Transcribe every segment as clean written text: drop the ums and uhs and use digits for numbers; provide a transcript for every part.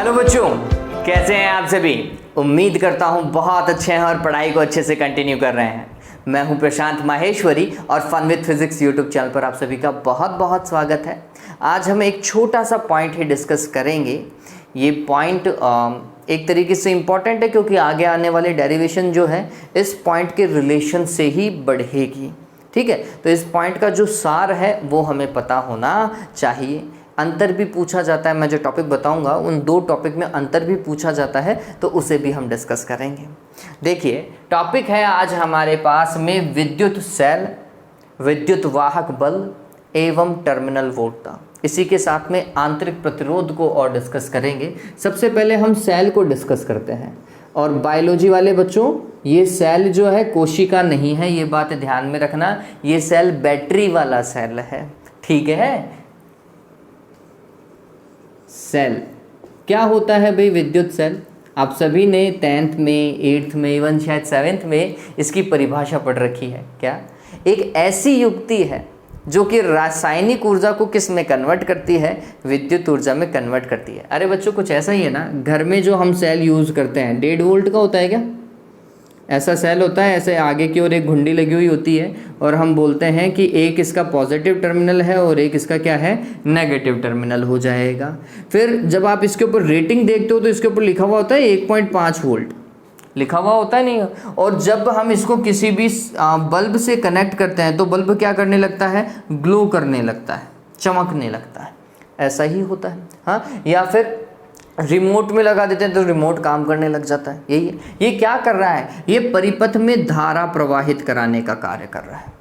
Hello बच्चों, कैसे हैं आप सभी। उम्मीद करता हूं बहुत अच्छे हैं और पढ़ाई को अच्छे से कंटिन्यू कर रहे हैं। मैं हूं प्रशांत माहेश्वरी और fun with physics YouTube channel पर आप सभी का बहुत बहुत स्वागत है। आज हम एक छोटा सा पॉइंट ही डिस्कस करेंगे। ये पॉइंट एक तरीके से इम्पॉर्टेंट है क्योंकि आगे आने वाले डेरिवेशन जो है इस पॉइंट के रिलेशन से ही बढ़ेगी। ठीक है, तो इस पॉइंट का जो सार है वो हमें पता होना चाहिए। अंतर भी पूछा जाता है, मैं जो टॉपिक बताऊंगा उन दो टॉपिक में अंतर भी पूछा जाता है, तो उसे भी हम डिस्कस करेंगे। देखिए, टॉपिक है आज हमारे पास में विद्युत सेल, विद्युत वाहक बल एवं टर्मिनल वोल्टता। इसी के साथ में आंतरिक प्रतिरोध को और डिस्कस करेंगे। सबसे पहले हम सेल को डिस्कस करते हैं। और बायोलॉजी वाले बच्चों, ये सेल जो है कोशिका नहीं है, ये बात ध्यान में रखना। ये सेल बैटरी वाला सेल है। ठीक है, सेल क्या होता है भाई? विद्युत सेल आप सभी ने 10th में, 8th में, इवन शायद 7th में इसकी परिभाषा पढ़ रखी है। क्या? एक ऐसी युक्ति है जो कि रासायनिक ऊर्जा को किस में कन्वर्ट करती है? विद्युत ऊर्जा में कन्वर्ट करती है। अरे बच्चों, कुछ ऐसा ही है ना, घर में जो हम सेल यूज़ करते हैं 1.5 वोल्ट का होता है क्या? ऐसा सेल होता है, ऐसे आगे की ओर एक घुंडी लगी हुई होती है और हम बोलते हैं कि एक इसका पॉजिटिव टर्मिनल है और एक इसका क्या है, नेगेटिव टर्मिनल हो जाएगा। फिर जब आप इसके ऊपर रेटिंग देखते हो तो इसके ऊपर लिखा हुआ होता है 1.5 वोल्ट लिखा हुआ होता है, नहीं? और जब हम इसको किसी भी बल्ब से कनेक्ट करते हैं तो बल्ब क्या करने लगता है? ग्लो करने लगता है, चमकने लगता है। ऐसा ही होता है। हाँ, या फिर रिमोट में लगा देते हैं तो रिमोट काम करने लग जाता है। यही है। ये क्या कर रहा है? ये परिपथ में धारा प्रवाहित कराने का कार्य कर रहा है।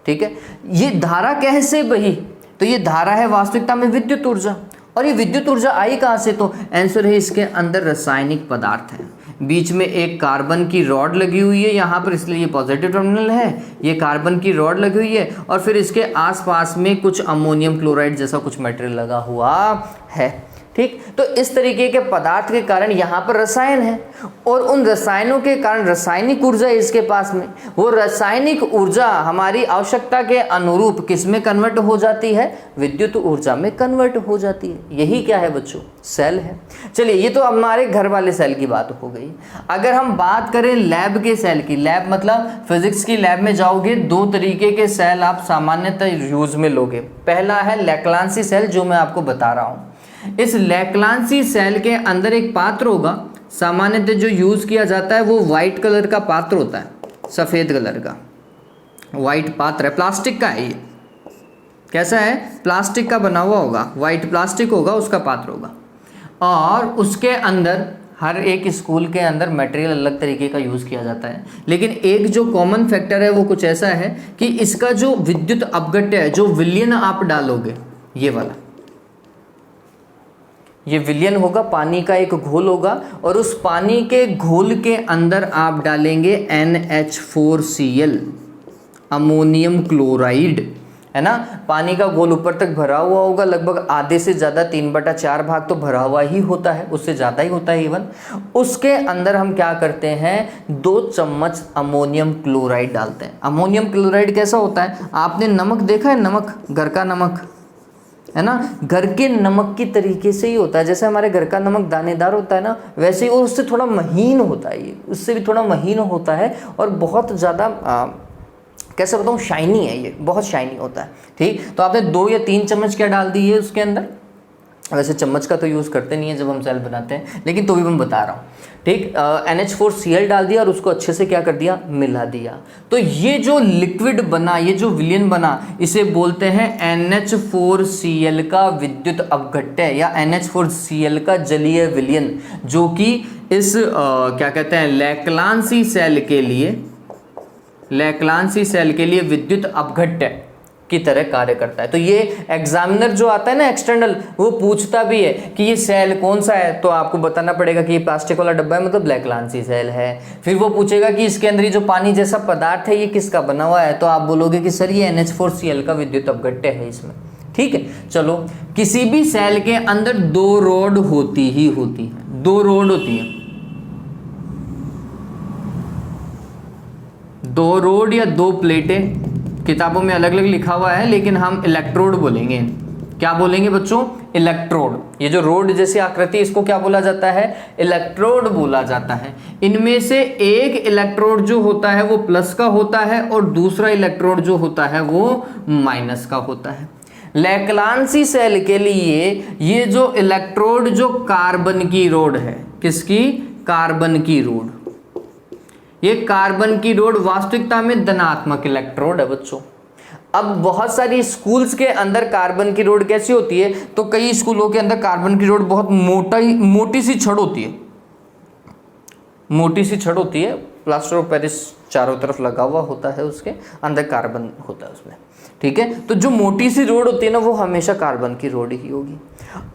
ठीक है, ये धारा कैसे बही? तो ये धारा है वास्तविकता में विद्युत ऊर्जा। और ये विद्युत ऊर्जा आई कहाँ से? तो आंसर है इसके अंदर रासायनिक पदार्थ है। बीच में एक कार्बन की रॉड लगी हुई है यहाँ पर, इसलिए ये पॉजिटिव टर्मिनल है। ये कार्बन की रॉड लगी हुई है और फिर इसके आसपास में कुछ अमोनियम क्लोराइड जैसा कुछ मटेरियल लगा हुआ है। ठीक, तो इस तरीके के पदार्थ के कारण यहाँ पर रसायन है और उन रसायनों के कारण रासायनिक ऊर्जा इसके पास में, वो रासायनिक ऊर्जा हमारी आवश्यकता के अनुरूप किस में कन्वर्ट हो जाती है? विद्युत ऊर्जा में कन्वर्ट हो जाती है। यही क्या है बच्चों? सेल है। चलिए, ये तो हमारे घर वाले सेल की बात हो गई। अगर हम बात करें लैब के सेल की, लैब मतलब फिजिक्स की लैब में जाओगे, दो तरीके के सेल आप सामान्यतः यूज में लोगे। पहला है लेक्लांसी सेल, जो मैं आपको बता रहा हूँ। इस लेक्लांसी सेल के अंदर एक पात्र होगा। सामान्यतः जो यूज किया जाता है वो व्हाइट कलर का पात्र होता है, सफेद कलर का व्हाइट पात्र है, प्लास्टिक का है। ये कैसा है? प्लास्टिक का बना हुआ होगा, व्हाइट प्लास्टिक होगा, उसका पात्र होगा। और उसके अंदर हर एक स्कूल के अंदर मटेरियल अलग तरीके का यूज़ किया जाता है, लेकिन एक जो कॉमन फैक्टर है वो कुछ ऐसा है कि इसका जो विद्युत अपघट्य है, जो विलयन आप डालोगे, ये वाला, ये विलयन होगा, पानी का एक घोल होगा और उस पानी के घोल के अंदर आप डालेंगे NH4Cl, अमोनियम क्लोराइड, है ना। पानी का घोल ऊपर तक भरा हुआ होगा, लगभग आधे से ज़्यादा 3/4 भाग तो भरा हुआ ही होता है, उससे ज़्यादा ही होता है इवन। उसके अंदर हम क्या करते हैं? 2 चम्मच अमोनियम क्लोराइड डालते हैं। अमोनियम क्लोराइड कैसा होता है? आपने नमक देखा है? नमक, घर का नमक, है ना, घर के नमक की तरीके से ही होता है। जैसे हमारे घर का नमक दानेदार होता है ना, वैसे ही वो उससे थोड़ा महीन होता है, ये उससे भी थोड़ा महीन होता है और बहुत ज़्यादा कैसे बताऊँ, शाइनी है, ये बहुत शाइनी होता है। ठीक, तो आपने 2 या 3 चम्मच क्या डाल दी है उसके अंदर। वैसे चम्मच का तो यूज़ करते नहीं है जब हम सेल बनाते हैं, लेकिन तो भी मैं बता रहा हूँ। ठीक, NH4Cl डाल दिया और उसको अच्छे से क्या कर दिया? मिला दिया। तो ये जो लिक्विड बना, ये जो विलयन बना, इसे बोलते हैं NH4Cl का विद्युत अपघट्य या NH4Cl का जलीय विलयन, जो कि इस क्या कहते हैं, लेक्लांसी सेल के लिए विद्युत अपघट्य की तरह कार्य करता है। तो ये एग्जामिनर जो आता है ना एक्सटर्नल, वो पूछता भी है कि ये सेल कौन सा है, तो आपको बताना पड़ेगा कि ये प्लास्टिक वाला डब्बा है, मतलब लेक्लांसी सेल है। फिर वो पूछेगा कि इसके अंदर ये जो पानी जैसा पदार्थ है ये किसका बना हुआ है, तो आप बोलोगे कि सर ये NH4Cl का विद्युत अपघट्य है इसमें। ठीक है, चलो, किसी भी सेल के अंदर 2 रॉड होती ही होती है, 2 रॉड होती है, 2 रॉड या 2 प्लेटें। किताबों में अलग अलग लिखा हुआ है, लेकिन हम इलेक्ट्रोड बोलेंगे, क्या बोलेंगे बच्चों? इलेक्ट्रोड। ये जो रोड जैसी आकृति इसको क्या बोला जाता है? इलेक्ट्रोड बोला जाता है। इनमें से एक इलेक्ट्रोड जो होता है वो प्लस का होता है और दूसरा इलेक्ट्रोड जो होता है वो माइनस का होता है। लैक्लांसी सेल के लिए ये जो इलेक्ट्रोड जो कार्बन की रोड है, किसकी? कार्बन की रोड। ये कार्बन की रोड वास्तविकता में धनात्मक इलेक्ट्रोड है बच्चों। अब बहुत सारी स्कूल्स के अंदर कार्बन की रोड कैसी होती है? तो कई स्कूलों के अंदर कार्बन की रोड बहुत मोटी सी छड़ होती है, मोटी सी छड़ होती है, प्लास्टर ऑफ पेरिस चारों तरफ लगा हुआ होता है, उसके अंदर कार्बन होता है उसमें, ठीक है। तो जो मोटी सी रोड होती है ना वो हमेशा कार्बन की रोड ही होगी।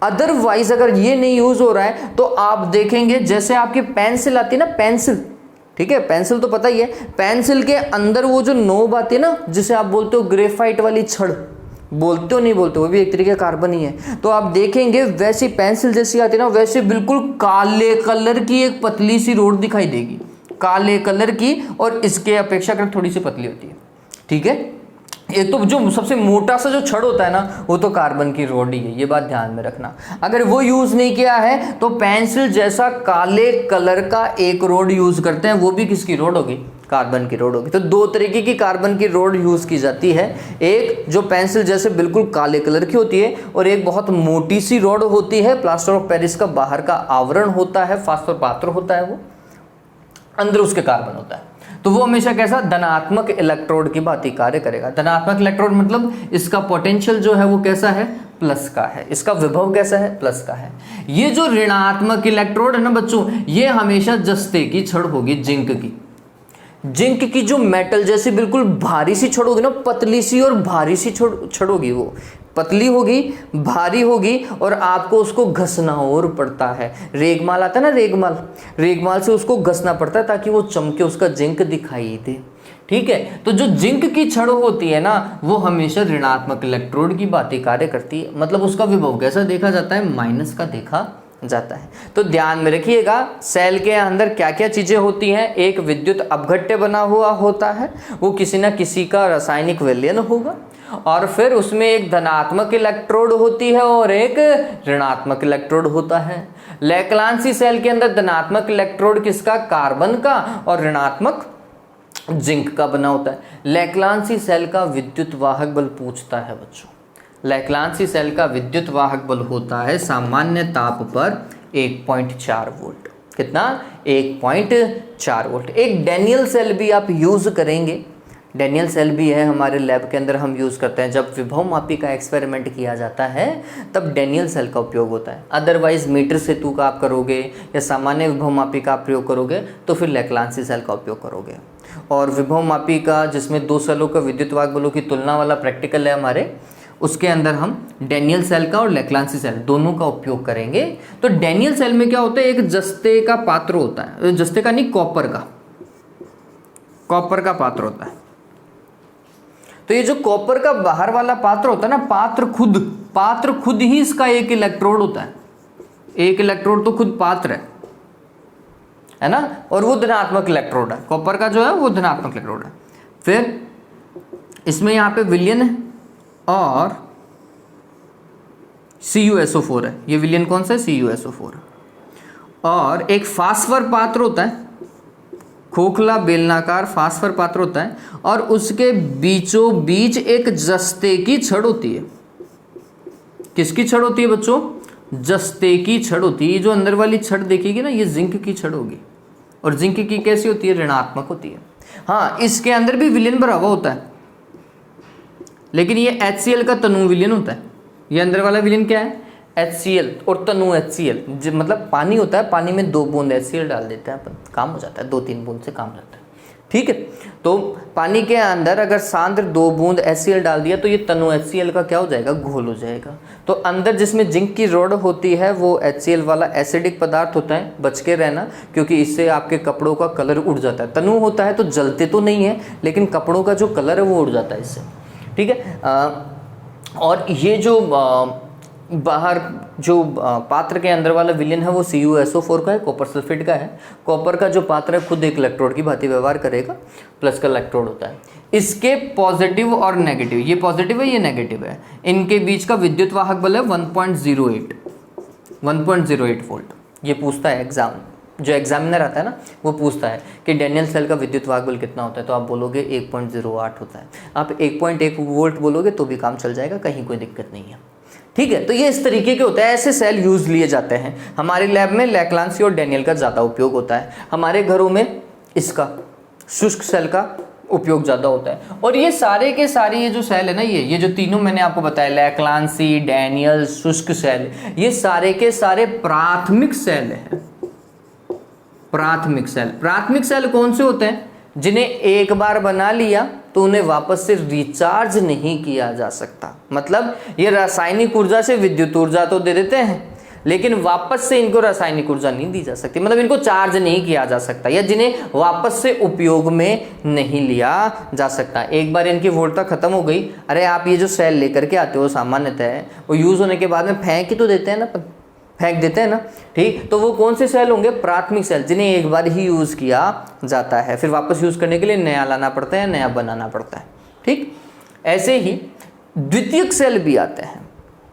अदरवाइज अगर ये नहीं यूज हो रहा है तो आप देखेंगे जैसे आपकी पेंसिल आती है ना, पेंसिल, ठीक है, पेंसिल तो पता ही है, पेंसिल के अंदर वो जो नोब आती है ना, जिसे आप बोलते हो ग्रेफाइट वाली छड़, बोलते हो नहीं बोलते हो, वो भी एक तरीके का कार्बन ही है। तो आप देखेंगे वैसी पेंसिल जैसी आती है ना, वैसे बिल्कुल काले कलर की एक पतली सी रोड दिखाई देगी, काले कलर की, और इसके अपेक्षाकृत थोड़ी सी पतली होती है, ठीक है। एक तो जो सबसे मोटा सा जो छड़ होता है ना वो तो कार्बन की रोड ही है, ये बात ध्यान में रखना। अगर वो यूज नहीं किया है तो पेंसिल जैसा काले कलर का एक रोड यूज करते हैं, वो भी किसकी रोड होगी? कार्बन की रोड होगी। तो दो तरीके की कार्बन की रोड यूज की जाती है, एक जो पेंसिल जैसे बिल्कुल काले कलर की होती है और एक बहुत मोटी सी रोड होती है, प्लास्टर ऑफ पेरिस का बाहर का आवरण होता है, फास्फोर पात्र होता है, वो अंदर उसके कार्बन होता है। तो वो हमेशा कैसा? धनात्मक इलेक्ट्रोड की भांति कार्य करेगा। धनात्मक इलेक्ट्रोड मतलब इसका पोटेंशियल जो है वो कैसा है? प्लस का है। इसका विभव कैसा है? प्लस का है। ये जो ऋणात्मक इलेक्ट्रोड है ना बच्चों, ये हमेशा जस्ते की छड़ होगी, जिंक की। जिंक की जो मेटल जैसी बिल्कुल भारी सी छड़ होगी ना, पतली सी और भारी सी छड़ होगी, वो पतली होगी, भारी होगी, और आपको उसको घसना और पड़ता है। रेगमाल आता है ना, रेगमाल, रेगमाल से उसको घसना पड़ता है ताकि वो चमके, उसका जिंक दिखाई दे, ठीक है। तो जो जिंक की छड़ होती है ना वो हमेशा ऋणात्मक इलेक्ट्रोड की बातें कार्य करती है, मतलब उसका विभव कैसा देखा जाता है? माइनस का देखा जाता है। तो ध्यान में रखिएगा सेल के अंदर क्या क्या चीजें होती हैं। एक विद्युत अपघट्य बना हुआ होता है, वो किसी ना किसी का रासायनिक विलयन होगा, और फिर उसमें एक धनात्मक इलेक्ट्रोड होती है और एक ऋणात्मक इलेक्ट्रोड होता है। लैक्लांसी सेल के अंदर धनात्मक इलेक्ट्रोड किसका? कार्बन का, और ऋणात्मक जिंक का बना होता है। लैक्लांसी सेल का विद्युत वाहक बल पूछता है बच्चों। लैक्लांसी सेल का विद्युत वाहक बल होता है सामान्य ताप पर 1.4 वोल्ट। कितना? 1.4 वोल्ट। एक डेनियल सेल भी आप यूज करेंगे, डेनियल सेल भी है हमारे लैब के अंदर, हम यूज़ करते हैं। जब विभव मापी का एक्सपेरिमेंट किया जाता है तब डेनियल सेल का उपयोग होता है। अदरवाइज मीटर सेतु का आप करोगे या सामान्य विभव मापी का आप प्रयोग करोगे तो फिर लैक्लांसी सेल का उपयोग करोगे। और विभव मापी का जिसमें दो सेलों का विद्युत वाहक बलों की तुलना वाला प्रैक्टिकल है हमारे, उसके अंदर हम डेनियल सेल का और लैक्लांसी सेल दोनों का उपयोग करेंगे। तो डेनियल सेल में क्या होता है? एक जस्ते का पात्र होता है, जस्ते का नहीं, कॉपर का पात्र होता है। तो ये जो कॉपर का बाहर वाला पात्र होता है ना, पात्र खुद ही इसका एक इलेक्ट्रोड होता है। एक इलेक्ट्रोड तो खुद पात्र है ना, और वो धनात्मक इलेक्ट्रोड है। कॉपर का जो है वो धनात्मक इलेक्ट्रोड है। फिर इसमें यहाँ पे विलयन है और CuSO4 है। ये विलयन कौन सा है? CuSO4। और एक फास्फर पात्र होता है, खोखला बेलनाकार फास्फर पात्र होता है, और उसके बीचों बीच एक जस्ते की छड़ होती है। किसकी छड़ होती है बच्चों? जस्ते की छड़ होती है। जो अंदर वाली छड़ देखिएगी ना, ये जिंक की छड़ होगी, और जिंक की कैसी होती है? ऋणात्मक होती है। हाँ, इसके अंदर भी विलयन भरा हुआ होता है, लेकिन ये HCl का तनु विलयन होता है। ये अंदर वाला विलयन क्या है? HCl और तनु HCl, मतलब पानी होता है, पानी में 2 बूंद HCl डाल देते हैं अपन, काम हो जाता है, 2-3 बूंद से काम हो जाता है, ठीक है। तो पानी के अंदर अगर सांद्र 2 बूंद HCl डाल दिया तो ये तनु HCl का क्या हो जाएगा? घोल हो जाएगा। तो अंदर जिसमें जिंक की रॉड होती है वो HCl वाला एसिडिक पदार्थ होता है, बच के रहना, क्योंकि इससे आपके कपड़ों का कलर उड़ जाता है। तनु होता है तो जलते तो नहीं है, लेकिन कपड़ों का जो कलर है वो उड़ जाता है इससे, ठीक है। और ये जो बाहर जो पात्र के अंदर वाला विलयन है वो CuSO4 का है, कॉपर सल्फेट का है। कॉपर का जो पात्र है खुद एक इलेक्ट्रोड की भांति व्यवहार करेगा, प्लस का इलेक्ट्रोड होता है। इसके पॉजिटिव और नेगेटिव, ये पॉजिटिव है ये नेगेटिव है, इनके बीच का विद्युत वाहक बल है 1.08 वोल्ट। ये पूछता है एग्जाम, जो एग्जामिनर आता है ना वो पूछता है कि डैनियल सेल का विद्युत वाहक बल कितना होता है, तो आप बोलोगे 1.08 होता है। आप 1.1 वोल्ट बोलोगे तो भी काम चल जाएगा, कहीं कोई दिक्कत नहीं है। ठीक है, तो ये इस तरीके के होता है, ऐसे सेल यूज लिए जाते हैं। हमारे लैब में लैक्लांसी और डैनियल का ज़्यादा उपयोग होता है, हमारे घरों में इसका शुष्क सेल का उपयोग ज़्यादा होता है। और ये सारे के सारे ये जो सेल है ना, ये जो तीनों मैंने आपको बताया, लैक्लांसी, डैनियल, शुष्क सेल, ये सारे के सारे प्राथमिक सेल हैं। प्राथमिक सेल कौन से होते हैं? जिन्हें एक बार बना लिया तो उन्हें वापस से रिचार्ज नहीं किया जा सकता। मतलब ये रासायनिक ऊर्जा से विद्युत ऊर्जा तो दे देते हैं, लेकिन वापस से इनको रासायनिक ऊर्जा नहीं दी जा सकती, मतलब इनको चार्ज नहीं किया जा सकता, या जिन्हें वापस से उपयोग में नहीं लिया जा सकता। एक बार इनकी वोल्टता खत्म हो गई, अरे आप ये जो सेल लेकर के आते हो सामान्यतः वो यूज होने के बाद में फेंक ही तो देते हैं ना, फेंक देते हैं ना, ठीक। तो वो कौन से सेल होंगे? प्राथमिक सेल, जिन्हें एक बार ही यूज किया जाता है, फिर वापस यूज करने के लिए नया लाना पड़ता है, नया बनाना पड़ता है, ठीक। ऐसे ही द्वितीयक सेल भी आते हैं,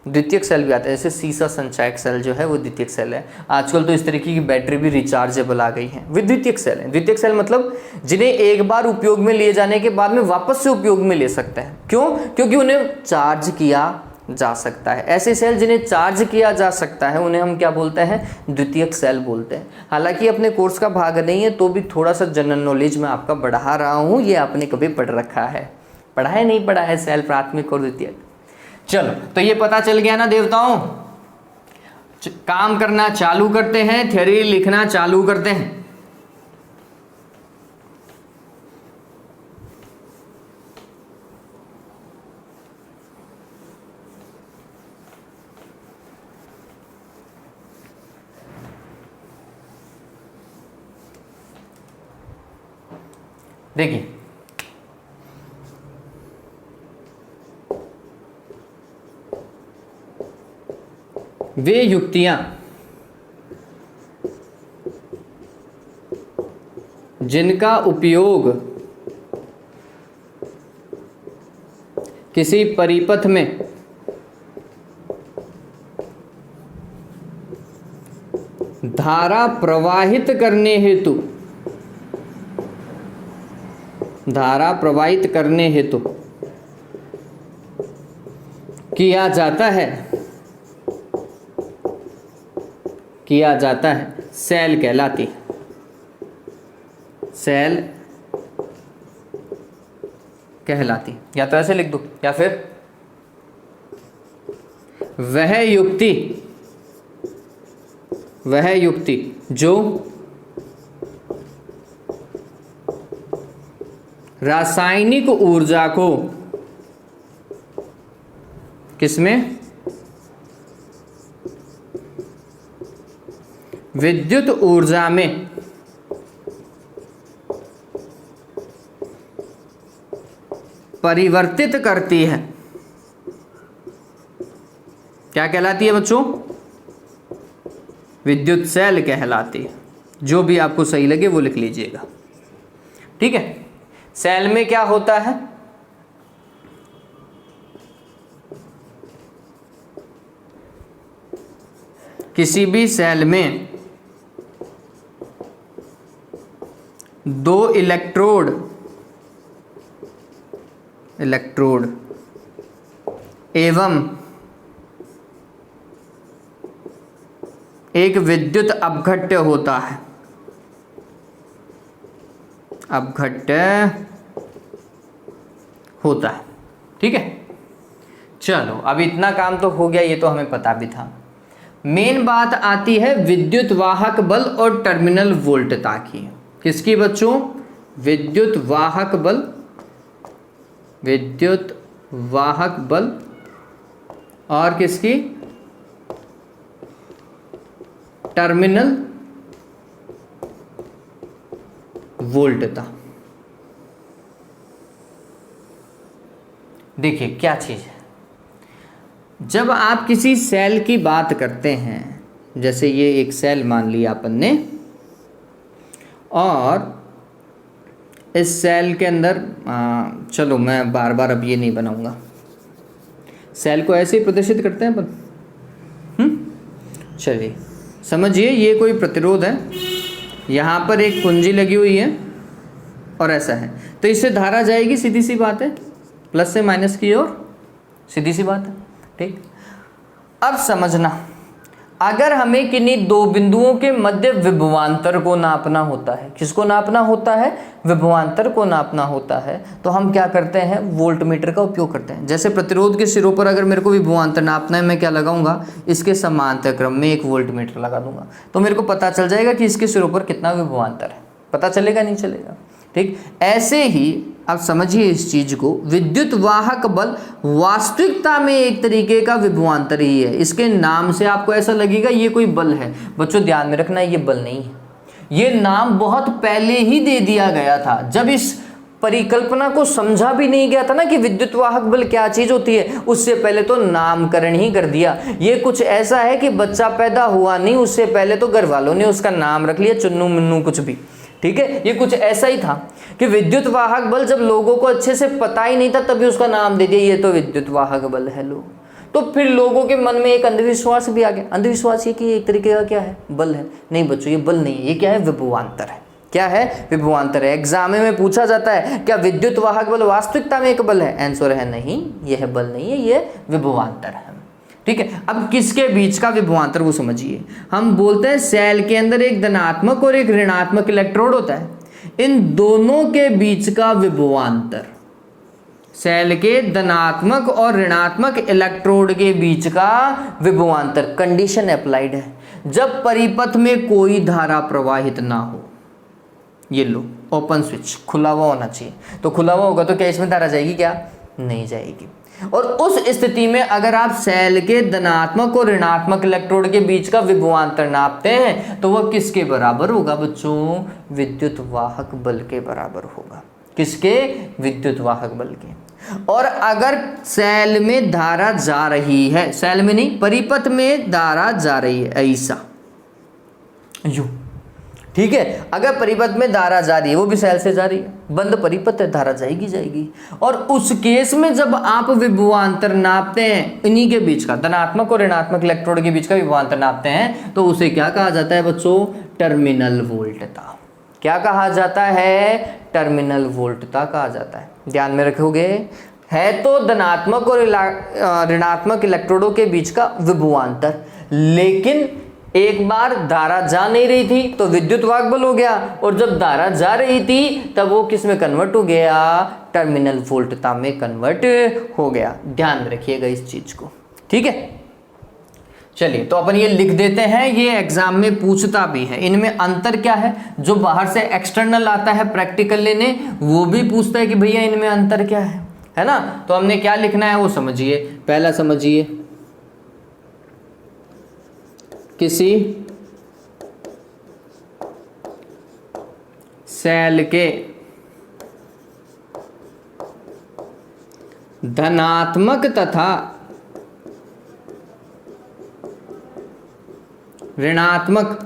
जैसे सीसा संचायक सेल जो है वो द्वितीयक सेल है। आजकल तो इस तरीके की बैटरी भी रिचार्जेबल आ गई हैं, वे द्वितीयक सेल हैं। द्वितीयक सेल मतलब जिन्हें एक बार उपयोग में लिए जाने के बाद में वापस से उपयोग में ले सकते हैं। क्यों? क्योंकि उन्हें चार्ज किया जा सकता है। ऐसे सेल जिन्हें चार्ज किया जा सकता है उन्हें हम क्या बोलते हैं? द्वितीयक सेल बोलते हैं। हालांकि अपने कोर्स का भाग नहीं है तो भी थोड़ा सा जनरल नॉलेज में आपका बढ़ा रहा हूँ, ये आपने कभी पढ़ रखा है, पढ़ा है नहीं पढ़ा है सेल प्राथमिक और द्वितीयक? चलो, तो ये पता चल गया ना देवताओं। काम करना चालू करते हैं, थ्योरी लिखना चालू करते हैं। देखिए, वे युक्तियां जिनका उपयोग किसी परिपथ में धारा प्रवाहित करने हेतु किया जाता है सेल कहलाती। या तो ऐसे लिख दो, या फिर वह युक्ति जो रासायनिक ऊर्जा को किसमें? विद्युत ऊर्जा में परिवर्तित करती है। क्या कहलाती है बच्चों? विद्युत सेल कहलाती है। जो भी आपको सही लगे वो लिख लीजिएगा, ठीक है। सेल में क्या होता है? किसी भी सेल में दो इलेक्ट्रोड एवं एक विद्युत अपघट्य होता है। ठीक है। चलो, अब इतना काम तो हो गया, ये तो हमें पता भी था। मेन बात आती है विद्युत वाहक बल और टर्मिनल वोल्टता की। किसकी बच्चों? विद्युत वाहक बल और किसकी? टर्मिनल वोल्टता। देखिए क्या चीज है, जब आप किसी सेल की बात करते हैं, जैसे ये एक सेल मान लिया अपन ने, और इस सेल के अंदर चलो मैं बार बार अब ये नहीं बनाऊंगा, सेल को ऐसे ही प्रदर्शित करते हैं अपन। चलिए समझिए, ये कोई प्रतिरोध है, यहाँ पर एक कुंजी लगी हुई है और ऐसा है, तो इससे धारा जाएगी, सीधी सी बात है, प्लस से माइनस की ओर, सीधी सी बात है। ठीक, अब समझना, अगर हमें किन्हीं दो बिंदुओं के मध्य विभवांतर को नापना होता है, किसको नापना होता है? विभवांतर को नापना होता है, तो हम क्या करते हैं? वोल्टमीटर का उपयोग करते हैं। जैसे प्रतिरोध के सिरों पर अगर मेरे को विभवांतर नापना है, मैं क्या लगाऊंगा? इसके समांतर क्रम में एक वोल्टमीटर लगा दूंगा, तो मेरे को पता चल जाएगा कि इसके सिरों पर कितना विभवांतर है। पता चलेगा नहीं चलेगा? ठीक, ऐसे ही अब समझिए इस चीज को, विद्युत वाहक बल वास्तविकता में एक तरीके का विभवांतर ही है। इसके नाम से आपको ऐसा लगेगा ये कोई बल है, बच्चों ध्यान में रखना, ये बल नहीं है, ये नाम बहुत पहले ही दे दिया गया था। जब इस परिकल्पना को समझा भी नहीं गया था ना कि विद्युत वाहक बल क्या चीज होती है, उससे पहले तो नामकरण ही कर दिया। ये कुछ ऐसा है कि बच्चा पैदा हुआ नहीं, उससे पहले तो घर वालों ने उसका नाम रख लिया, चुन्नू मुन्नू कुछ भी। ठीक है, ये कुछ ऐसा ही था कि विद्युत वाहक बल जब लोगों को अच्छे से पता ही नहीं था, तभी उसका नाम दे दिया, ये तो विद्युत वाहक बल है। लोग तो फिर लोगों के मन में एक अंधविश्वास भी आ गया। अंधविश्वास ये कि एक तरीके का क्या है? बल है। नहीं बच्चों, ये बल नहीं है, ये क्या है? विभवांतर है। क्या है? विभवांतर है। एग्जाम में पूछा जाता है क्या विद्युत वाहक बल वास्तविकता में एक बल है? आंसर है नहीं, यह बल नहीं है, ये विभवांतर है। ठीक है, अब किसके बीच का विभवांतर वो समझिए। हम बोलते हैं सेल के अंदर एक धनात्मक और एक ऋणात्मक इलेक्ट्रोड होता है, इन दोनों के बीच का विभवांतर, सेल के धनात्मक और ऋणात्मक इलेक्ट्रोड के बीच का विभवांतर, कंडीशन अप्लाइड है जब परिपथ में कोई धारा प्रवाहित ना हो। ये लो, ओपन स्विच खुला हुआ होना चाहिए, तो खुला हुआ होगा तो क्या इसमें धारा जाएगी? क्या नहीं जाएगी। और उस स्थिति में अगर आप सेल के धनात्मक और ऋणात्मक इलेक्ट्रोड के बीच का विभवांतर नापते हैं तो वह किसके बराबर होगा बच्चों? विद्युत वाहक बल के बराबर होगा। किसके? विद्युत वाहक बल के। और अगर सेल में धारा जा रही है, सेल में नहीं, परिपथ में धारा जा रही है, ऐसा यूं, ठीक है, अगर परिपथ में धारा जा रही है, वो भी सेल से जा रही है, बंद परिपथ है, धारा जाएगी जाएगी। और उस केस में जब आप विभवांतर नापते हैं, इन्हीं के बीच का, धनात्मक और ऋणात्मक इलेक्ट्रोड के बीच का विभवांतर नापते हैं, तो उसे क्या कहा जाता है बच्चों? टर्मिनल वोल्टता। क्या कहा जाता है? टर्मिनल वोल्टता कहा जाता है। ध्यान में रखोगे, है तो धनात्मक और ऋणात्मक इलेक्ट्रोडों के बीच का विभवांतर, लेकिन एक बार धारा जा नहीं रही थी तो विद्युत वाहक बल हो गया, और जब धारा जा रही थी तब वो किस में कन्वर्ट हो गया? टर्मिनल वोल्टता में कन्वर्ट हो गया। ध्यान रखिएगा इस चीज को। ठीक है, चलिए तो अपन ये लिख देते हैं, ये एग्जाम में पूछता भी है। इनमें अंतर क्या है? जो बाहर से एक्सटर्नल आता है प्रैक्टिकल लेने, वो भी पूछता है कि भैया इनमें अंतर क्या है ना? तो हमने क्या लिखना है वो समझिए। पहला समझिए, किसी सेल के धनात्मक तथा ऋणात्मक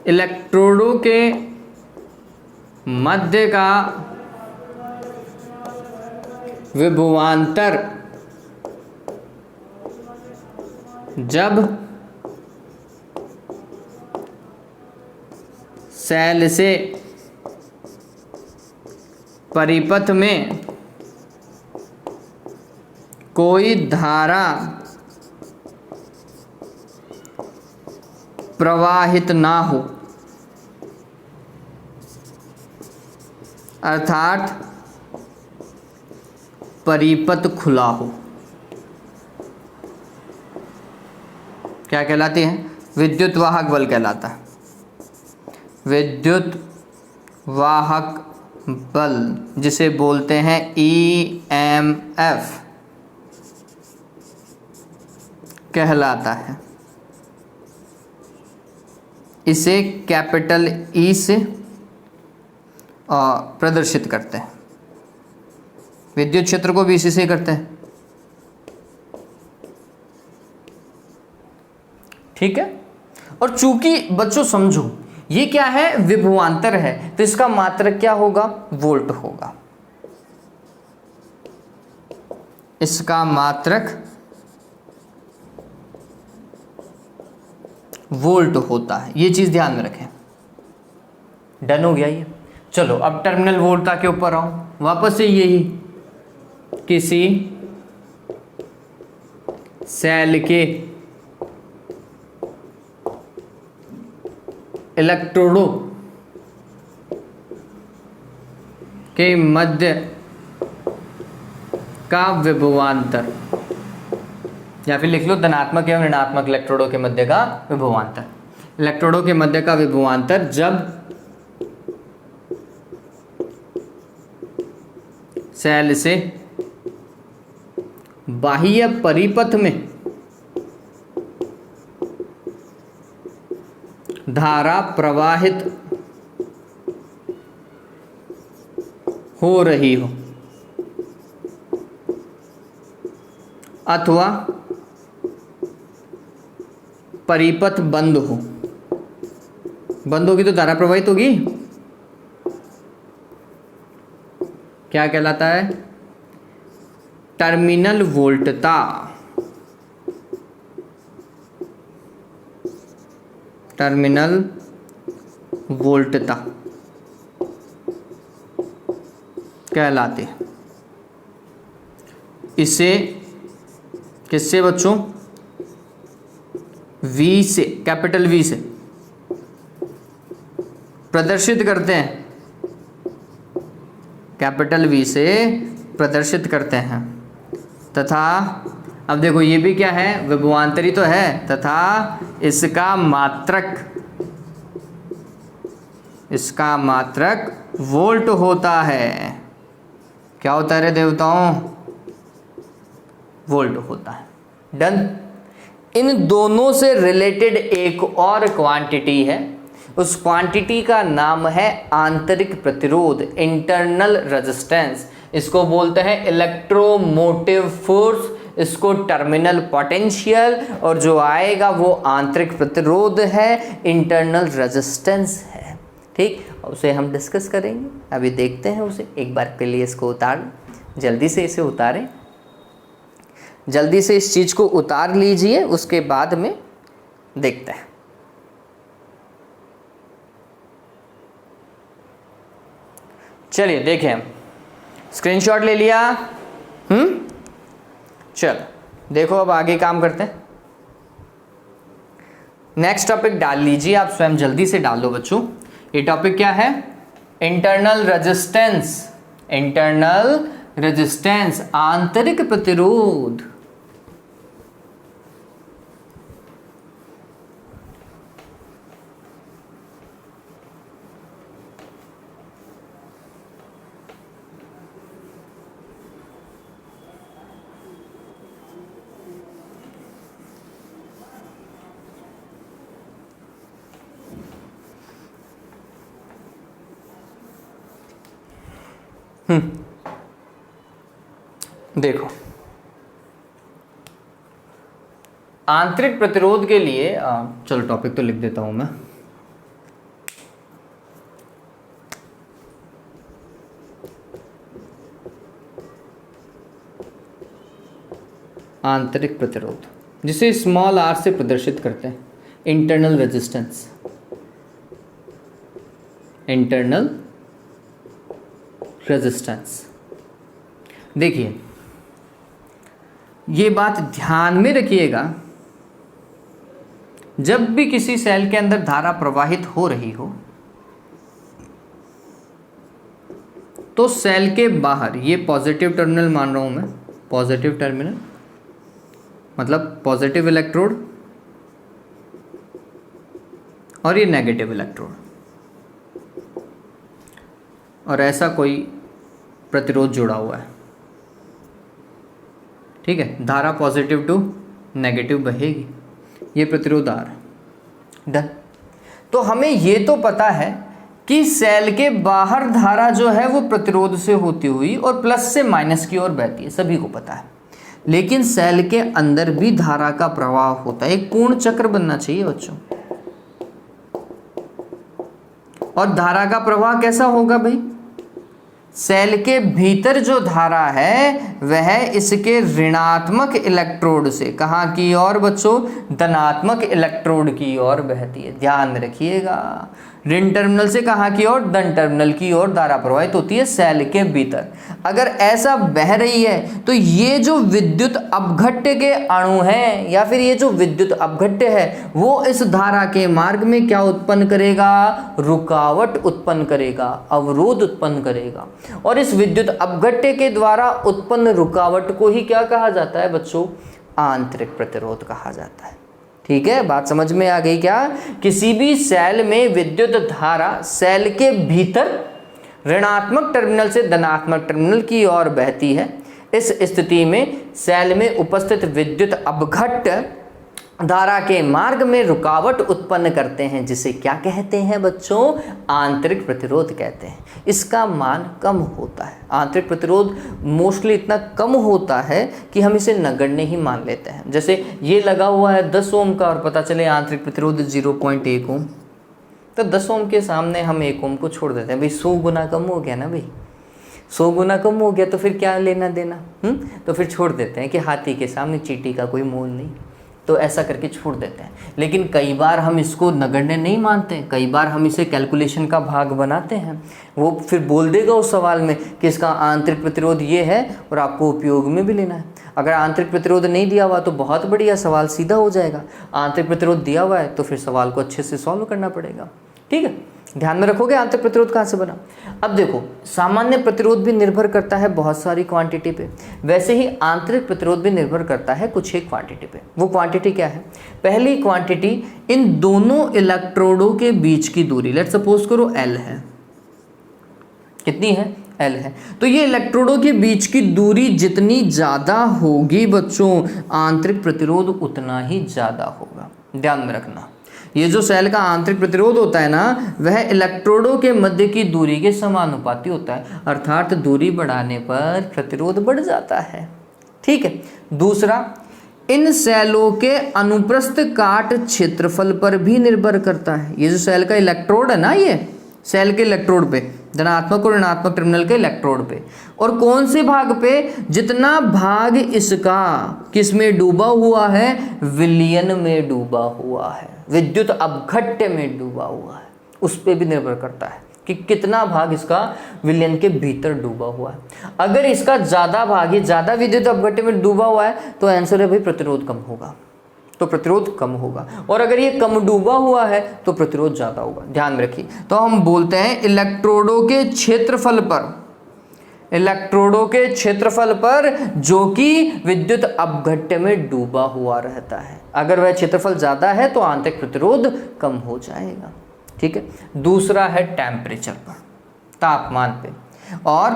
इलेक्ट्रोडों के मध्य का विभवांतर जब सेल से परिपथ में कोई धारा प्रवाहित ना हो, अर्थात परिपथ खुला हो, क्या कहलाती है? विद्युत वाहक बल कहलाता है। विद्युत वाहक बल जिसे बोलते हैं EMF कहलाता है। इसे कैपिटल E से प्रदर्शित करते हैं। विद्युत क्षेत्र को भी इसी से करते हैं। ठीक है। और चूंकि बच्चों समझो ये क्या है, विभवांतर है, तो इसका मात्रक क्या होगा, वोल्ट होगा। इसका मात्रक वोल्ट होता है, ये चीज ध्यान में रखें। डन हो गया ये। चलो अब टर्मिनल वोल्टता के ऊपर आओ, वापस से यही किसी सेल के इलेक्ट्रोडों के मध्य का विभवांतर, या फिर लिख लो धनात्मक एवं ऋणात्मक इलेक्ट्रोडों के मध्य का विभवांतर। इलेक्ट्रोडों के मध्य का विभवांतर जब सेल से बाह्य परिपथ में धारा प्रवाहित हो रही हो अथवा परिपथ बंद हो, बंद होगी तो धारा प्रवाहित होगी, क्या कहलाता है, टर्मिनल वोल्टता। टर्मिनल वोल्टता कहलाते हैं। इसे किससे बच्चों, V से, कैपिटल V से प्रदर्शित करते हैं, कैपिटल V से प्रदर्शित करते हैं। तथा अब देखो ये भी क्या है, विभवांतरी तो है, तथा इसका मात्रक वोल्ट होता है। क्या होता है रे देवताओं, वोल्ट होता है। डन। इन दोनों से रिलेटेड एक और क्वांटिटी है, उस क्वांटिटी का नाम है आंतरिक प्रतिरोध, इंटरनल रेजिस्टेंस। इसको बोलते हैं इलेक्ट्रोमोटिव फोर्स, इसको टर्मिनल पोटेंशियल, और जो आएगा वो आंतरिक प्रतिरोध है, इंटरनल रेजिस्टेंस है। ठीक, उसे हम डिस्कस करेंगे, अभी देखते हैं उसे। एक बार के लिए इसको उतार, जल्दी से इसे उतारें, जल्दी से इस चीज़ को उतार लीजिए, उसके बाद में देखते हैं। चलिए देखें, हम स्क्रीनशॉट ले लिया। चलो देखो अब आगे काम करते हैं। नेक्स्ट टॉपिक डाल लीजिए, आप स्वयं जल्दी से डाल दो बच्चों। ये टॉपिक क्या है, इंटरनल रेजिस्टेंस। इंटरनल रेजिस्टेंस, आंतरिक प्रतिरोध। देखो आंतरिक प्रतिरोध के लिए चलो टॉपिक तो लिख देता हूं मैं। आंतरिक प्रतिरोध जिसे स्मॉल r से प्रदर्शित करते हैं, इंटरनल रेजिस्टेंस। इंटरनल रेजिस्टेंस, देखिए ये बात ध्यान में रखिएगा, जब भी किसी सेल के अंदर धारा प्रवाहित हो रही हो तो सेल के बाहर, ये पॉजिटिव टर्मिनल मान रहा हूं मैं, पॉजिटिव टर्मिनल मतलब पॉजिटिव इलेक्ट्रोड, और ये नेगेटिव इलेक्ट्रोड, और ऐसा कोई प्रतिरोध जुड़ा हुआ है। ठीक है, धारा पॉजिटिव टू नेगेटिव बहेगी, ये प्रतिरोध आर। डन। तो हमें ये तो पता है कि सेल के बाहर धारा जो है वो प्रतिरोध से होती हुई और प्लस से माइनस की ओर बहती है, सभी को पता है। लेकिन सेल के अंदर भी धारा का प्रवाह होता है, एक पूर्ण चक्र बनना चाहिए बच्चों। और धारा का प्रवाह कैसा होगा भाई? सेल के भीतर जो धारा है वह इसके ऋणात्मक इलेक्ट्रोड से कहाँ की ओर बच्चों? धनात्मक इलेक्ट्रोड की ओर बहती है। ध्यान रखिएगा, ऋण टर्मिनल से कहाँ की ओर? धन टर्मिनल की ओर धारा प्रवाहित होती है सेल के भीतर। अगर ऐसा बह रही है तो ये जो विद्युत अपघट्य के अणु हैं या फिर ये जो विद्युत अपघट्य है वो इस धारा के मार्ग में क्या उत्पन्न करेगा? रुकावट उत्पन्न करेगा, अवरोध उत्पन्न करेगा। और इस विद्युत अपघट्य के द्वारा उत्पन्न रुकावट को ही क्या कहा जाता है बच्चों? आंतरिक प्रतिरोध कहा जाता है। ठीक है, बात समझ में आ गई क्या? किसी भी सेल में विद्युत धारा सेल के भीतर ऋणात्मक टर्मिनल से धनात्मक टर्मिनल की ओर बहती है। इस स्थिति में सेल में उपस्थित विद्युत अपघट्य धारा के मार्ग में रुकावट उत्पन्न करते हैं, जिसे क्या कहते हैं बच्चों? आंतरिक प्रतिरोध कहते हैं। इसका मान कम होता है। आंतरिक प्रतिरोध मोस्टली इतना कम होता है कि हम इसे नगण्य ही मान लेते हैं। जैसे ये लगा हुआ है 10 ओम का और पता चले आंतरिक प्रतिरोध 0.1 ओम, तो 10 ओम के सामने हम 1 ओम को छोड़ देते हैं। भाई 100 गुना कम हो गया ना भाई, 100 गुना कम हो गया तो फिर क्या लेना देना? तो फिर छोड़ देते हैं कि हाथी के सामने चींटी का कोई मोल नहीं, तो ऐसा करके छोड़ देते हैं। लेकिन कई बार हम इसको नगण्य नहीं मानते, कई बार हम इसे कैलकुलेशन का भाग बनाते हैं। वो फिर बोल देगा उस सवाल में कि इसका आंतरिक प्रतिरोध ये है और आपको उपयोग में भी लेना है। अगर आंतरिक प्रतिरोध नहीं दिया हुआ तो बहुत बढ़िया, सवाल सीधा हो जाएगा। आंतरिक प्रतिरोध दिया हुआ है तो फिर सवाल को अच्छे से सॉल्व करना पड़ेगा। ठीक है, ध्यान में रखोगे आंतरिक प्रतिरोध कहाँ से बना। अब देखो, सामान्य प्रतिरोध भी निर्भर करता है बहुत सारी क्वांटिटी पे, वैसे ही आंतरिक प्रतिरोध भी निर्भर करता है कुछ एक क्वांटिटी पे। वो क्वांटिटी क्या है? पहली क्वांटिटी इन दोनों इलेक्ट्रोडों के बीच की दूरी, लेट्स सपोज करो L है। कितनी है? L है। तो ये इलेक्ट्रोडों के बीच की दूरी जितनी ज़्यादा होगी बच्चों, आंतरिक प्रतिरोध उतना ही ज़्यादा होगा। ध्यान में रखना, ये जो सेल का आंतरिक प्रतिरोध होता है ना, वह इलेक्ट्रोडों के मध्य की दूरी के समानुपाती होता है, अर्थात दूरी बढ़ाने पर प्रतिरोध बढ़ जाता है। ठीक है। दूसरा, इन सेलों के अनुप्रस्थ काट क्षेत्रफल पर भी निर्भर करता है। ये जो सेल का इलेक्ट्रोड है ना, ये सेल के इलेक्ट्रोड पे, धनात्मक और ऋणात्मक टर्मिनल के इलेक्ट्रोड पे, और कौन से भाग पे? जितना भाग इसका किस में डूबा हुआ है? विलयन में डूबा हुआ है, विद्युत अपघट्य में डूबा हुआ है, उस पर भी निर्भर करता है कि कितना भाग इसका विलयन के भीतर डूबा हुआ है। अगर इसका ज़्यादा भाग ही ज़्यादा विद्युत अपघट्य में डूबा हुआ है तो आंसर है भाई प्रतिरोध कम होगा, तो प्रतिरोध कम होगा। और अगर ये कम डूबा हुआ है तो प्रतिरोध ज़्यादा होगा। ध्यान में रखिए। तो हम बोलते हैं इलेक्ट्रोडों के क्षेत्रफल पर, इलेक्ट्रोडों के क्षेत्रफल पर जो कि विद्युत अपघट्य में डूबा हुआ रहता है, अगर वह क्षेत्रफल ज़्यादा है तो आंतरिक प्रतिरोध कम हो जाएगा। ठीक है। दूसरा है टेम्परेचर पर, तापमान पे, और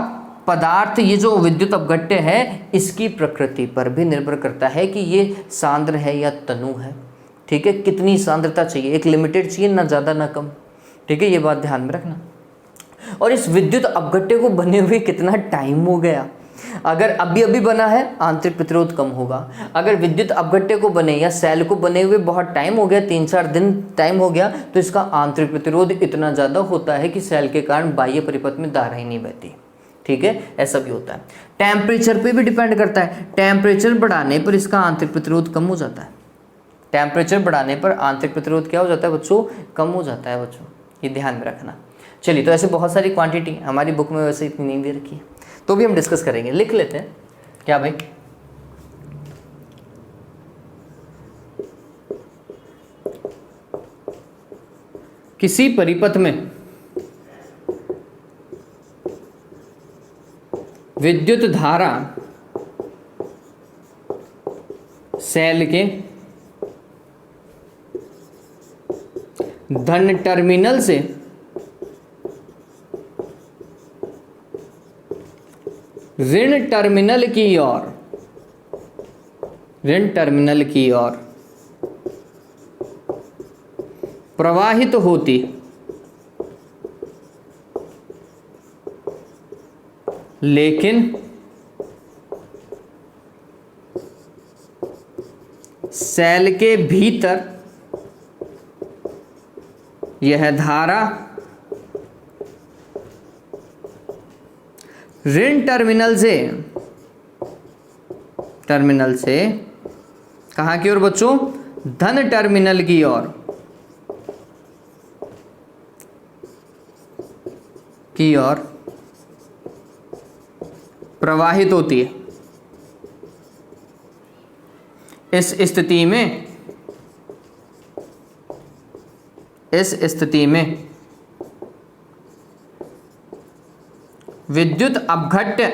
पदार्थ, ये जो विद्युत अपघट्य है इसकी प्रकृति पर भी निर्भर करता है कि ये सांद्र है या तनु है। ठीक है, कितनी सांद्रता चाहिए, एक लिमिटेड चाहिए, ना ज़्यादा ना कम। ठीक है, ये बात ध्यान में रखना। और इस विद्युत अपघट्य को बने हुए कितना टाइम हो गया, अगर अभी अभी बना है आंतरिक प्रतिरोध कम होगा। अगर विद्युत अपघट्य को बने या सेल को बने हुए बहुत टाइम हो गया, 3-4 दिन टाइम हो गया, तो इसका आंतरिक प्रतिरोध इतना ज़्यादा होता है कि सेल के कारण बाह्य परिपथ में धारा ही नहीं बहती। ठीक है, ऐसा भी होता है। टेम्परेचर पे भी डिपेंड करता है, टेम्परेचर बढ़ाने पर इसका आंतरिक प्रतिरोध कम हो जाता है। टेम्परेचर बढ़ाने पर आंतरिक प्रतिरोध क्या हो जाता है बच्चों? कम हो जाता है बच्चों, ये ध्यान में रखना। चलिए, तो ऐसे बहुत सारी क्वांटिटी हमारी बुक में वैसे इतनी नहीं दे रखी है, तो भी हम डिस्कस करेंगे। लिख लेते हैं क्या भाई? किसी परिपथ में विद्युत धारा सेल के धन टर्मिनल से ऋण टर्मिनल की ओर, ऋण टर्मिनल की ओर प्रवाहित होती लेकिन सेल के भीतर यह धारा ऋण टर्मिनल से कहाँ की ओर बच्चों, धन टर्मिनल की ओर प्रवाहित होती है। इस स्थिति में विद्युत अपघट्य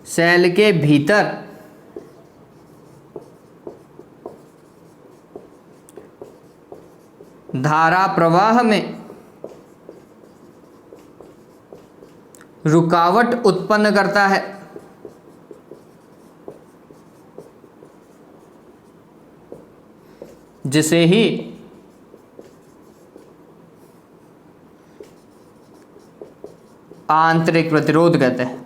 सेल के भीतर धारा प्रवाह में रुकावट उत्पन्न करता है। जिसे ही आंतरिक प्रतिरोध कहते हैं।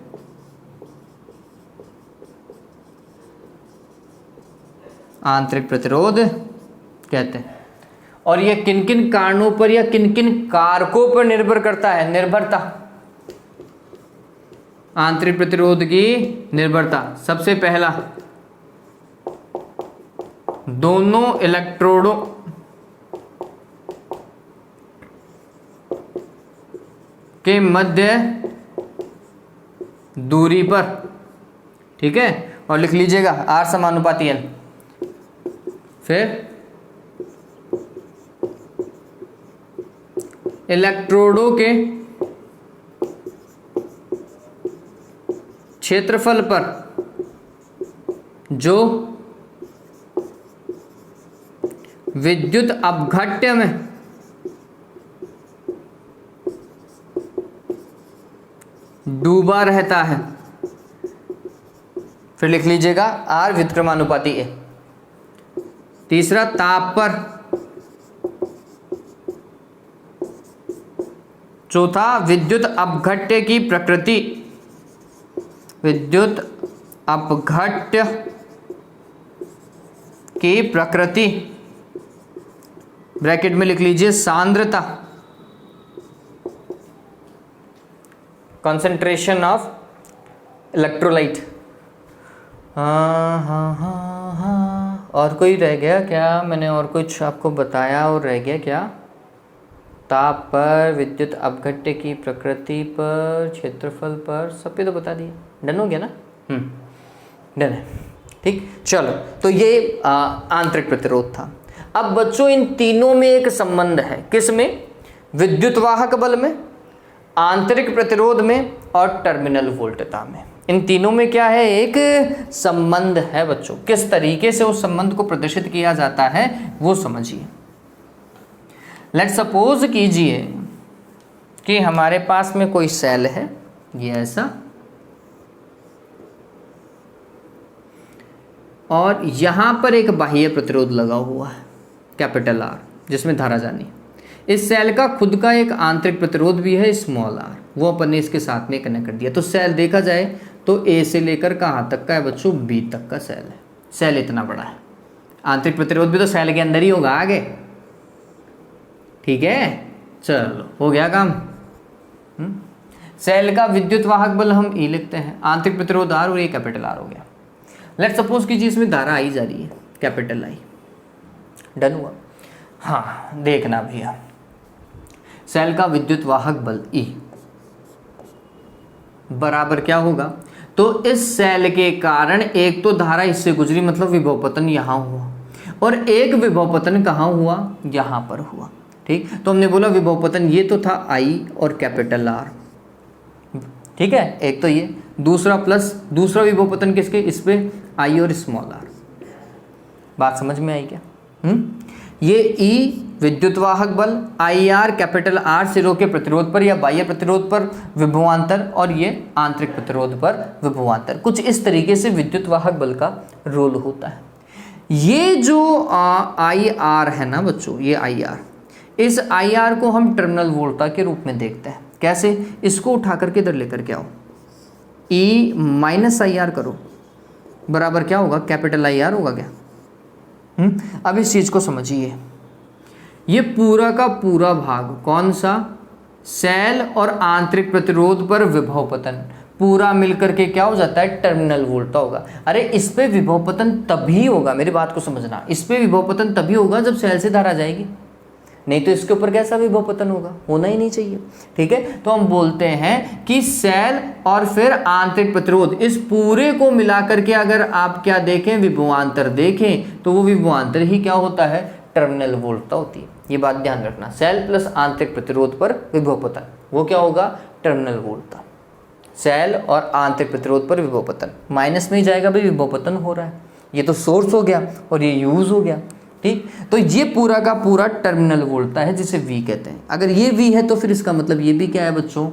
आंतरिक प्रतिरोध कहते हैं। और यह किन किन कारणों पर या किन किन कारकों पर निर्भर करता है? निर्भरता, आंतरिक प्रतिरोध की निर्भरता। सबसे पहला, दोनों इलेक्ट्रोडों के मध्य दूरी पर, ठीक है, और लिख लीजिएगा R समानुपाती L। फिर इलेक्ट्रोडों के क्षेत्रफल पर जो विद्युत अपघट्य में डूबा रहता है। फिर लिख लीजिएगा R व्युत्क्रमानुपाती A। तीसरा, ताप पर। चौथा, विद्युत अपघट्य की प्रकृति। विद्युत अपघट्य की प्रकृति, ब्रैकेट में लिख लीजिए सांद्रता, कंसंट्रेशन ऑफ इलेक्ट्रोलाइट। हाँ, और कोई रह गया क्या? मैंने और कुछ आपको बताया और रह गया क्या? ताप पर, विद्युत अपघट्य की प्रकृति पर, क्षेत्रफल पर, सब पे तो बता दिए। डन हो गया ना? डन है, ठीक। चलो, तो ये आंतरिक प्रतिरोध था। अब बच्चों इन तीनों में एक संबंध है। किस में? विद्युत वाहक बल में, आंतरिक प्रतिरोध में और टर्मिनल वोल्टता में। इन तीनों में क्या है? एक संबंध है बच्चों। किस तरीके से उस संबंध को प्रदर्शित किया जाता है वो समझिए। लेट्स सपोज कीजिए कि हमारे पास में कोई सेल है, ये ऐसा, और यहां पर एक बाह्य प्रतिरोध लगा हुआ है कैपिटल R, जिसमें धारा जानी है। इस सेल का खुद का एक आंतरिक प्रतिरोध भी है स्मॉल r, वो अपन ने इसके साथ में कनेक्ट कर दिया। तो सेल देखा जाए तो A से लेकर कहाँ तक का है बच्चों? B तक का सेल है। सेल इतना बड़ा है, आंतरिक प्रतिरोध भी तो सेल के अंदर ही होगा आगे, ठीक है। चलो, हो गया काम। सेल का विद्युत वाहक बल हम E लिखते हैं, आंतरिक प्रतिरोध R, और ये कैपिटल R हो गया। लेट सपोज कीजिए इसमें धारा आई जा रही है, कैपिटल I। डन हुआ? हाँ, देखना भैया, सेल का विद्युत वाहक बल E बराबर क्या होगा? तो इस सेल के कारण एक तो धारा इससे गुजरी, मतलब विभवपतन यहाँ हुआ, और एक विभवपतन कहाँ हुआ? यहाँ पर हुआ, ठीक। तो हमने बोला विभवपतन ये तो था I और कैपिटल R, ठीक है, एक तो ये, दूसरा प्लस दूसरा विभवपतन किसके? इस पे I और स्मॉल r। बात समझ में आई क्या? ये E विद्युत वाहक बल, IR कैपिटल R सिरों के प्रतिरोध पर या बाह्य प्रतिरोध पर विभवांतर, और ये आंतरिक प्रतिरोध पर विभवांतर। कुछ इस तरीके से विद्युत वाहक बल का रोल होता है। ये जो IR है ना बच्चों, ये IR, इस IR को हम टर्मिनल वोल्टता के रूप में देखते हैं। कैसे? इसको उठा करके इधर लेकर के आओ, E माइनस IR करो, बराबर क्या होगा? कैपिटल IR होगा क्या? अब इस चीज़ को समझिए, ये पूरा का पूरा भाग कौन सा? सेल और आंतरिक प्रतिरोध पर विभव पतन पूरा मिलकर के क्या हो जाता है? टर्मिनल वोल्टता होगा। अरे इस पे विभव पतन तभी होगा, मेरी बात को समझना, इस पे विभव पतन तभी होगा जब सेल से धारा जाएगी, नहीं तो इसके ऊपर कैसा विभव पतन होगा? होना ही नहीं चाहिए। ठीक है, तो हम बोलते हैं कि सेल और फिर आंतरिक प्रतिरोध, इस पूरे को मिलाकर के अगर आप क्या देखें, विभवांतर देखें, तो वो विभवांतर ही क्या होता है? टर्मिनल वोल्टता होती है। ये बात ध्यान रखना, सेल प्लस आंतरिक प्रतिरोध पर विभव पतन, वो क्या होगा? टर्मिनल वोल्टता। सेल और आंतरिक प्रतिरोध पर विभव पतन, माइनस में ही जाएगा भाई, विभव पतन हो रहा है। ये तो सोर्स हो गया और ये यूज हो गया। ठीक, तो ये पूरा का पूरा टर्मिनल वोल्टता है जिसे V कहते हैं। अगर ये V है तो फिर इसका मतलब ये भी क्या है बच्चों?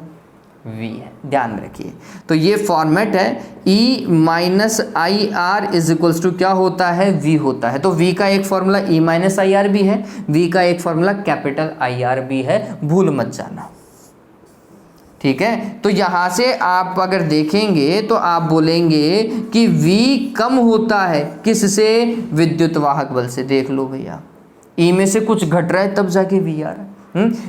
V है, ध्यान रखिए। तो ये फॉर्मेट है, E minus IR is equals to क्या होता है? V होता है। तो V का एक फॉर्मूला E माइनस IR भी है, V का एक फॉर्मूला कैपिटल IR भी है, भूल मत जाना। ठीक है, तो यहाँ से आप अगर देखेंगे तो आप बोलेंगे कि V कम होता है किससे? विद्युत वाहक बल से। देख लो भैया, E में से कुछ घट रहा है तब जाके V आ रहा है।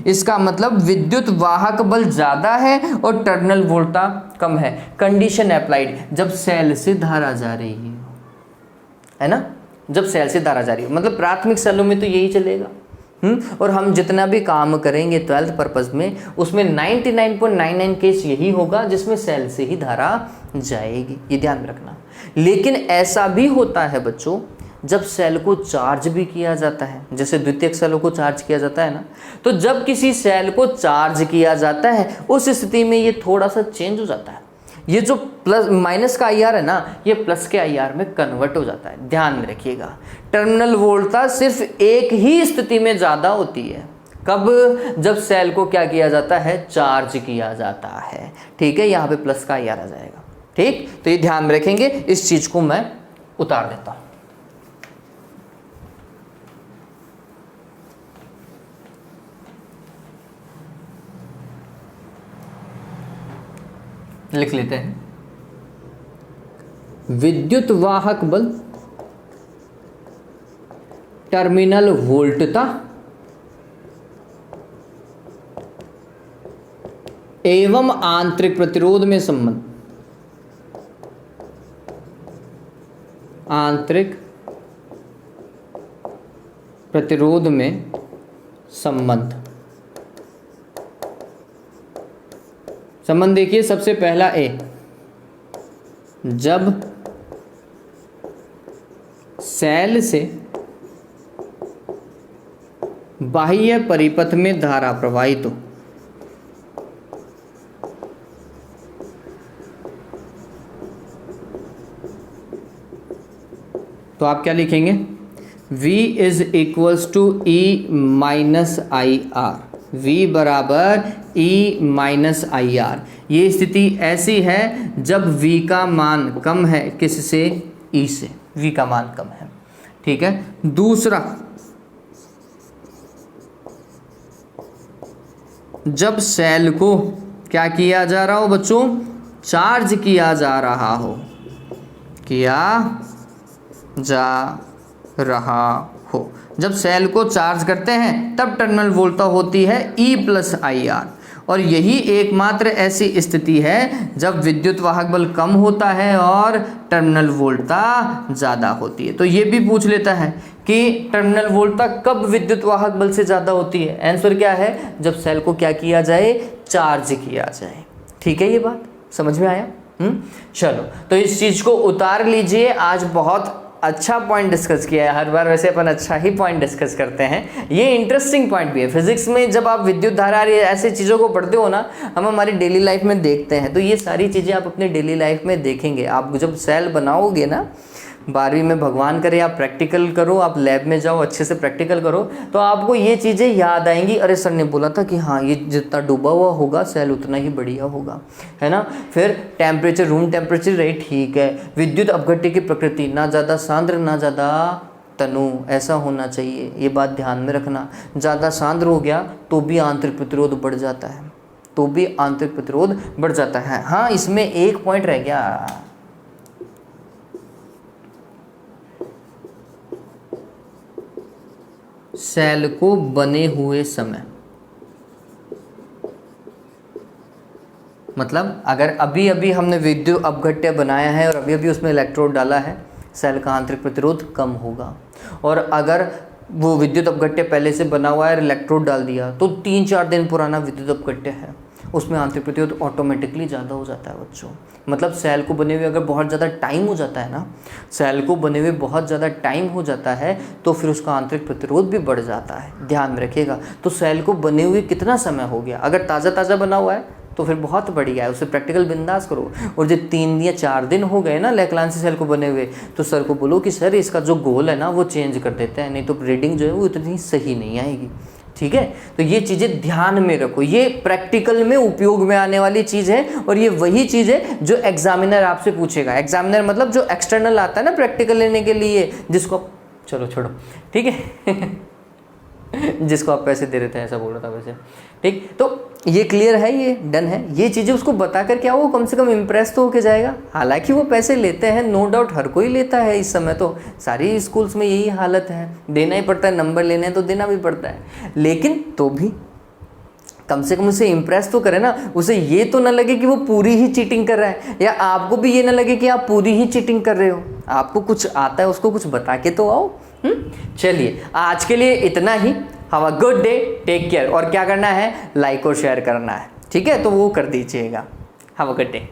इसका मतलब विद्युत वाहक बल ज़्यादा है और टर्मिनल वोल्टता कम है। कंडीशन अप्लाइड, जब सेल से धारा जा रही है ना, जब सेल से धारा जा रही है, मतलब प्राथमिक सेलों में तो यही चलेगा। और हम जितना भी काम करेंगे 12th पर्पज़ में, उसमें 99.99 केस यही होगा जिसमें सेल से ही धारा जाएगी, ये ध्यान रखना। लेकिन ऐसा भी होता है बच्चों, जब सेल को चार्ज भी किया जाता है, जैसे द्वितीयक सेलों को चार्ज किया जाता है ना, तो जब किसी सेल को चार्ज किया जाता है उस स्थिति में ये थोड़ा सा चेंज हो जाता है। ये जो प्लस माइनस का IR है ना, ये प्लस के IR में कन्वर्ट हो जाता है। ध्यान में रखिएगा, टर्मिनल वोल्टता सिर्फ एक ही स्थिति में ज़्यादा होती है। कब? जब सेल को क्या किया जाता है? चार्ज किया जाता है। ठीक है, यहाँ पे प्लस का IR आ जाएगा। ठीक, तो ये ध्यान में रखेंगे, इस चीज़ को मैं उतार देता हूँ। लिख लेते हैं, विद्युत वाहक बल टर्मिनल वोल्टता एवं आंतरिक प्रतिरोध में संबंध, आंतरिक प्रतिरोध में संबंध। संबंध देखिए, सबसे पहला A, जब सेल से बाह्य परिपथ में धारा प्रवाहित हो, तो आप क्या लिखेंगे? V is equals to E minus IR, V बराबर E माइनस IR। ये स्थिति ऐसी है जब V का मान कम है किससे? E से, V का मान कम है। ठीक है, दूसरा, जब सेल को क्या किया जा रहा हो बच्चों? चार्ज किया जा रहा हो, किया जा रहा हो। जब सेल को चार्ज करते हैं तब टर्मिनल वोल्टता होती है E प्लस IR, और यही एकमात्र ऐसी स्थिति है जब विद्युत वाहक बल कम होता है और टर्मिनल वोल्टता ज़्यादा होती है। तो ये भी पूछ लेता है कि टर्मिनल वोल्टता कब विद्युत वाहक बल से ज़्यादा होती है? आंसर क्या है? जब सेल को क्या किया जाए? चार्ज किया जाए। ठीक है, ये बात समझ में आया? चलो, तो इस चीज़ को उतार लीजिए। आज बहुत अच्छा पॉइंट डिस्कस किया है, हर बार वैसे अपन अच्छा ही पॉइंट डिस्कस करते हैं। ये इंटरेस्टिंग पॉइंट भी है। फिजिक्स में जब आप विद्युत धारा ऐसे चीज़ों को पढ़ते हो ना, हम हमारी डेली लाइफ में देखते हैं, तो ये सारी चीज़ें आप अपनी डेली लाइफ में देखेंगे। आप जब सेल बनाओगे ना, 12वीं में भगवान करे आप प्रैक्टिकल करो, आप लैब में जाओ, अच्छे से प्रैक्टिकल करो, तो आपको ये चीज़ें याद आएंगी। अरे सर ने बोला था कि हाँ, ये जितना डूबा हुआ होगा सेल उतना ही बढ़िया होगा, है ना। फिर टेम्परेचर, रूम टेम्परेचर रहे, ठीक है। विद्युत अपघट्य की प्रकृति, ना ज़्यादा सांद्र ना ज़्यादा तनु ऐसा होना चाहिए, ये बात ध्यान में रखना। ज़्यादा सांद्र हो गया तो भी आंतरिक प्रतिरोध बढ़ जाता है, तो भी आंतरिक प्रतिरोध बढ़ जाता है। हाँ, इसमें एक पॉइंट रह गया, सेल को बने हुए समय, मतलब अगर अभी अभी हमने विद्युत अपघट्य बनाया है और अभी अभी उसमें इलेक्ट्रोड डाला है, सेल का आंतरिक प्रतिरोध कम होगा। और अगर वो विद्युत अपघट्य पहले से बना हुआ है, इलेक्ट्रोड डाल दिया, तो 3-4 दिन पुराना विद्युत अपघट्य है, उसमें आंतरिक प्रतिरोध ऑटोमेटिकली ज़्यादा हो जाता है बच्चों। मतलब सेल को बने हुए अगर बहुत ज़्यादा टाइम हो जाता है ना, सेल को बने हुए बहुत ज़्यादा टाइम हो जाता है तो फिर उसका आंतरिक प्रतिरोध भी बढ़ जाता है, ध्यान में रखिएगा। तो सेल को बने हुए कितना समय हो गया, अगर ताज़ा ताज़ा बना हुआ है तो फिर बहुत बढ़िया है, उसे प्रैक्टिकल बिंदास करो। और जब 3 या 4 दिन हो गए ना लेकलांसी सेल को बने हुए, तो सर को बोलो कि सर इसका जो गोल है ना वो चेंज कर देते हैं, नहीं तो रीडिंग जो है वो इतनी सही नहीं आएगी। ठीक है, तो ये चीज़ें ध्यान में रखो, ये प्रैक्टिकल में उपयोग में आने वाली चीज़ है और ये वही चीज़ है जो एग्जामिनर आपसे पूछेगा। एग्जामिनर मतलब जो एक्सटर्नल आता है ना प्रैक्टिकल लेने के लिए, जिसको चलो छोड़ो, ठीक है जिसको आप पैसे दे रहे थे, ऐसा बोल रहा था वैसे। ठीक, तो ये क्लियर है, ये डन है। ये चीज़ें उसको बताकर क्या वो कम से कम इम्प्रेस तो होके जाएगा। हालांकि वो पैसे लेते हैं, नो डाउट हर कोई लेता है इस समय, तो सारी स्कूल्स में यही हालत है, देना ही पड़ता है, नंबर लेने हैं तो देना भी पड़ता है। लेकिन तो भी कम से कम उसे इम्प्रेस तो करे ना, उसे ये तो ना लगे कि वो पूरी ही चीटिंग कर रहा है, या आपको भी ये ना लगे कि आप पूरी ही चीटिंग कर रहे हो। आपको कुछ आता है उसको कुछ बता के तो आओ। चलिए आज के लिए इतना ही। Have a good day, take care. और क्या करना है, लाइक और शेयर करना है, ठीक है, तो वो कर दीजिएगा। Have a good day.